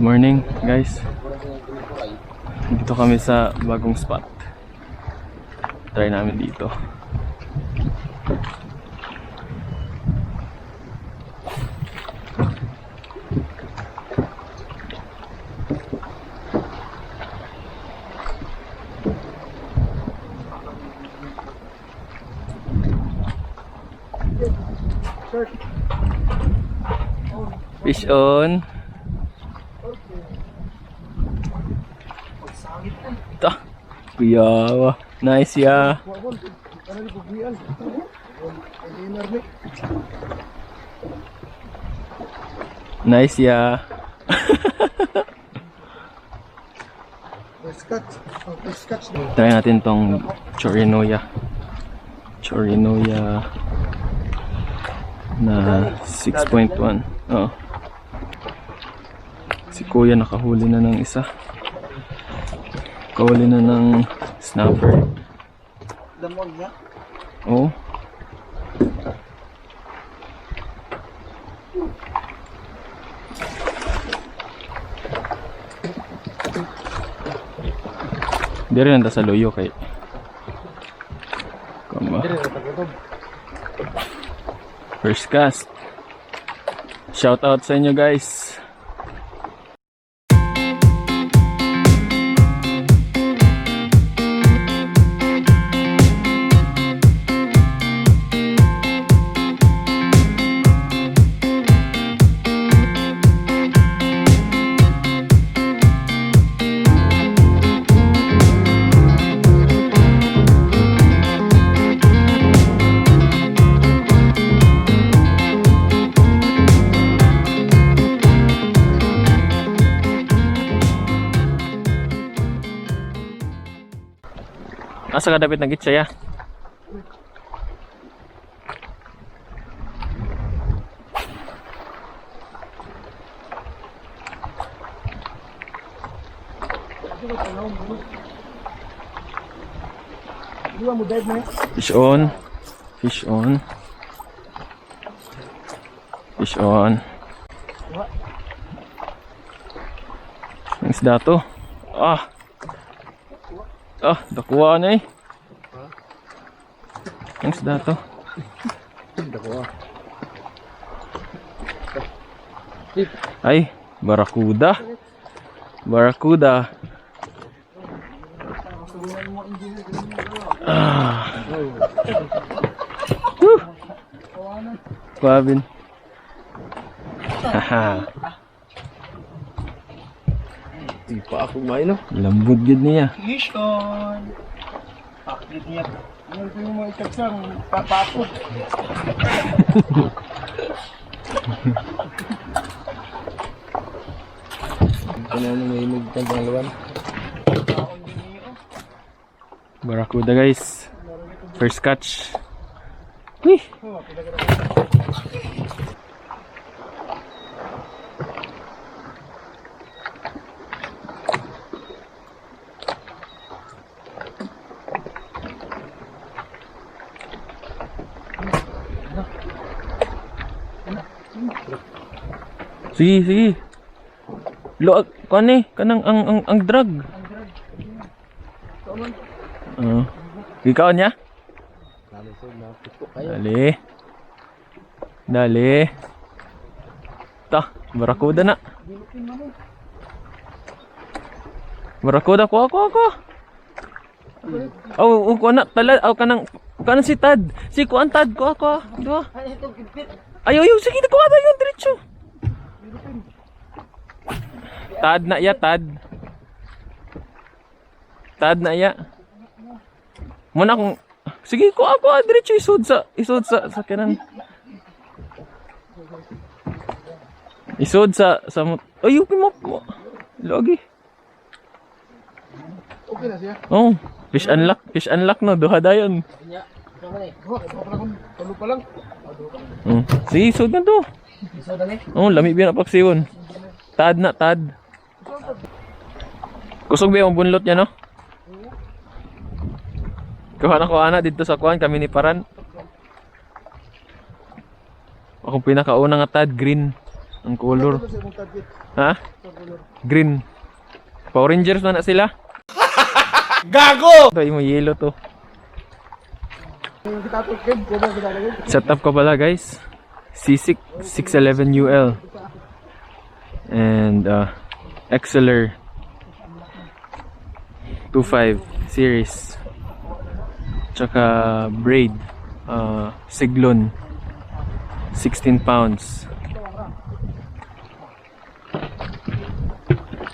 Good morning guys. Dito kami sa bagong spot. Try namin dito. Fish on. Ito. Kuya. Nice ya. Nice ya. Try natin tong Tsurinoya. Tsurinoya na 6.1. Oh. Si Kuya nakahuli na ng isa. Nakahuli na ng snapper. Damon niya? Oh. Hindi rin nanda sa loyo kay Kama. First cast. Shout out sa inyo guys. Asa ka dapat nagit siya? Fish on. Fish on. Fish on. Ang isda to. Dakuha na eh. Ang isda to. Dakuha. Ay, barakuda. Barakuda. Pabin. Haha. Di pa ako kumain, no? Lambot gid niya. Fish on! Pakit niya. Ano ito yung mga itagsang papapod? Ito na may magkang pangalawan. Barakuda guys. First catch. Wih. Sige. Lo kani kanang ang drag. Ikaw niya? Dali. Ta, barakuda na. Barakuda ko. Ko na tala kanang si Tad. Si ko ang Tad ko. Duha. Ayaw, sige ko ata yun diretso. Tad na ya, Tad. Tad na ya. Muna kung sige ko ako diretso isod sa kanan. Isod sa ay mo. Lagi. Okay na siya. Oh, fish unlock no, duha dayon. Tulo pa lang. Sige, isod na to. Oh, lami biya na paksiyon. Tad. Kusog ba yung bunlot niya, no? Kuha na dito sa kuhan kami ni Paran. Akong pinakauna nga Tad, green. Ang color. Ito sa imong target. Ha? Sa color. Green. Power Rangers na sila. Gago! Ito yung yellow to. Yung kita to, Ken, kung ba kita lagay? Setup ko pala guys. SISIK 611 UL. And XLR 25 series. Tsaka Braid. SIGLON 16 pounds.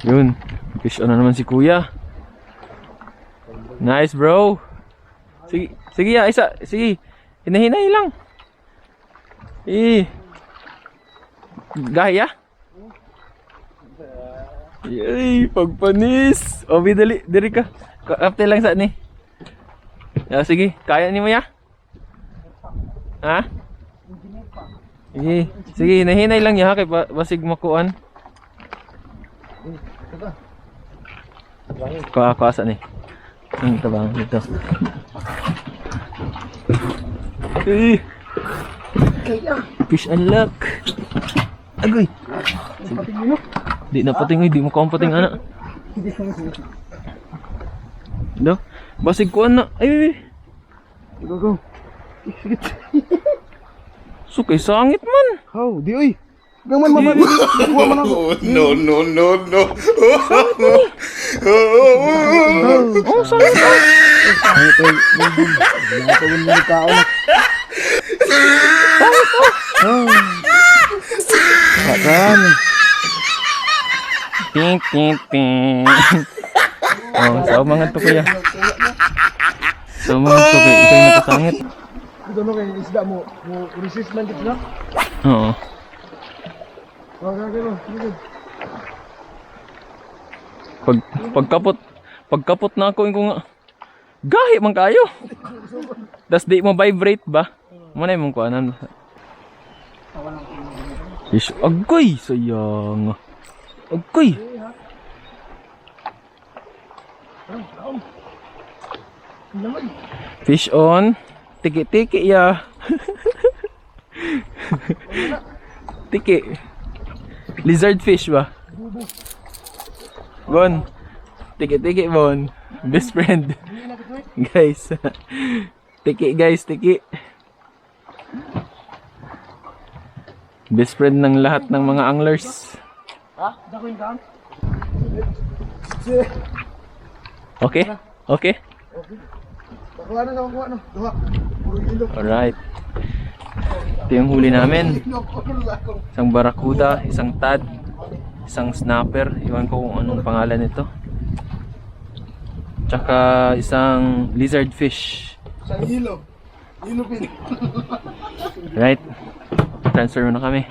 Yun. Fish on na naman si kuya. Nice bro. Sige, sige ya, isa. Sige. Hinahinay lang. Gaya. Yay, pagpanis. O, bidali. Diri ka. Kapte lang sa ni. Sige, kaya ni mo ya. Ha? Sige, sige, hinahinay lang ya. Kay basig makuan. Kuasa ni. Ang tabang dito. Fish unlock. Agoy. Di na pating, di mo kaong pating anak. Do, basig kuan na. Ay. Go. Sige. Sukay sangit man. How? Di oy. Gaman mama. Kuha man ako. No. Oh, sangit. Ay, oy. Wala ko yung mga tao na. Kakan. Ting. Oh, sa mga to kuya. Sa mga to kuya, ikaw yung nakasangit. Ito no kay isda mo resist man gid na. Oo. Sige. Pagkapot na ako yung nga. Gahi man kayo. Das di mo vibrate ba? Muna yung mong kuanan. Fish, agoy, sayang. Agoy. Fish on. Tiki-tiki ya. Tiki. Lizard fish ba? Bon. Tiki-tiki bon. Best friend. Guys. Tiki guys, tiki. Best friend ng lahat ng mga anglers. Ha? Dako yung dam. Okay? Okay? Kuha na. Duha. Puro ilo. Alright. Ito yung huli namin. Isang barakuda, isang tad, isang snapper. Iwan ko kung anong pangalan nito. Tsaka isang lizard fish. Isang ilo. Ilo pin. Right. Transfer muna kami.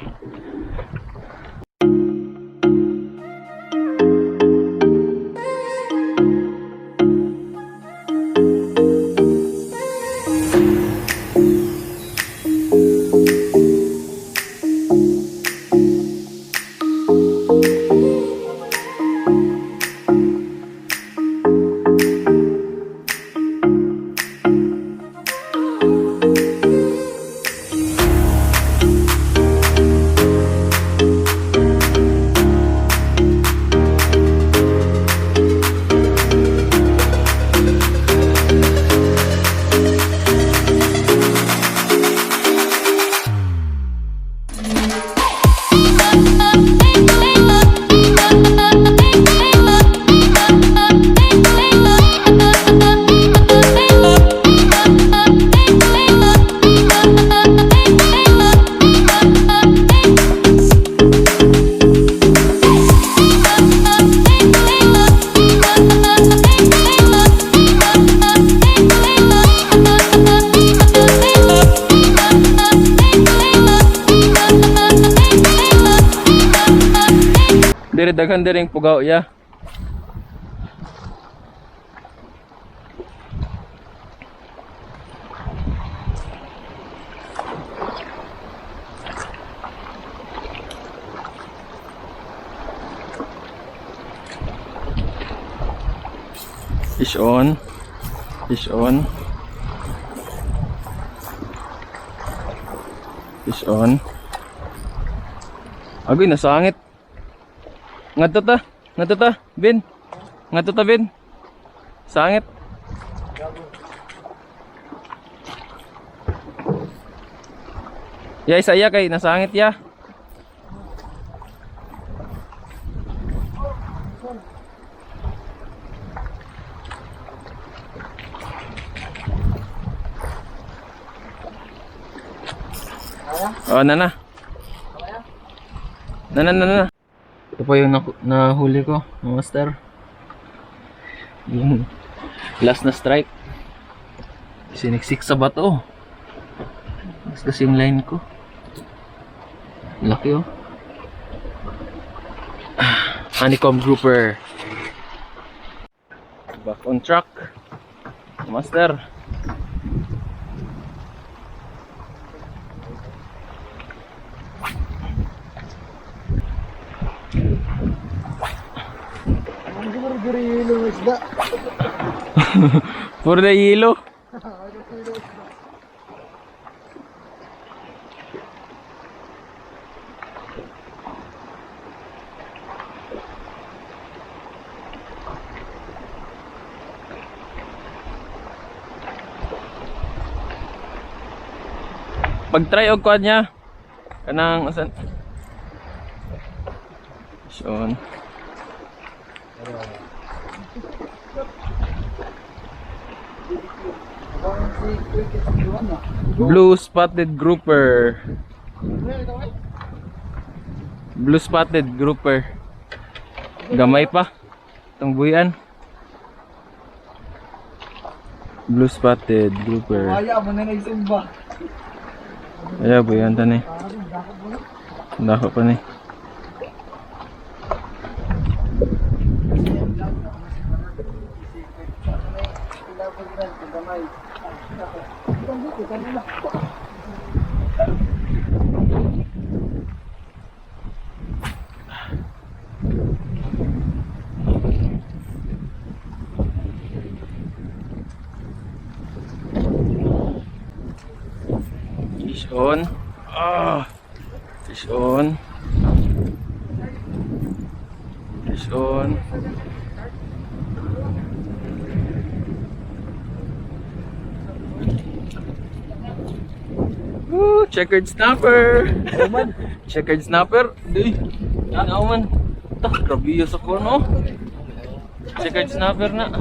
Dire daghan diring pugaw ya. Fish on. Fish on. Fish on. Agoy, nasangit. Ngadto ta, Ben. Ngadto ta, Ben. Sangit. Ya, saya kay nasangit ya. Oh, nana. Nana. Ito pa yung nahuli ko, master. Yung last na strike. Siniksik sa bato. Mas kasi yung line ko. Laki oh. Honeycomb grouper. Back on track, master. For the yellow. Pag-try og kuan niya kanang asan. Son. Blue spotted grouper. Blue spotted grouper. Gamay pa tong buyan. Blue spotted grouper. Maya mo na nagsumba. Ayan, buyan ta ni. Dako pa ni. Fish on. Fish on. Fish on. Checkered snapper. Checkered snapper. Dey. Yan man. Tak grabe sa ko no. Checkered snapper na.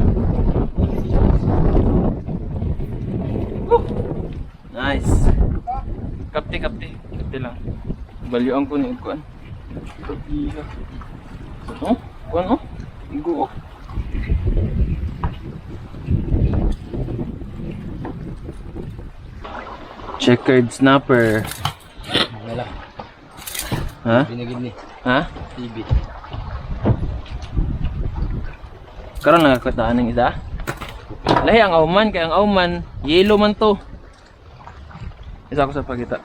Nice. Kapte lang. Balyuan ko ni kuan. Grabe. Oh, kuan oh. Igo oh. Checkered snapper. Wala. Ha? Binigid ni. Ha? TV. Karon nakakutaan ng isa. Lahi ang auman kay ang auman yellow man to. Isa ko sa pagita.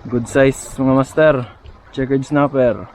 Good size mga master. Checkered snapper.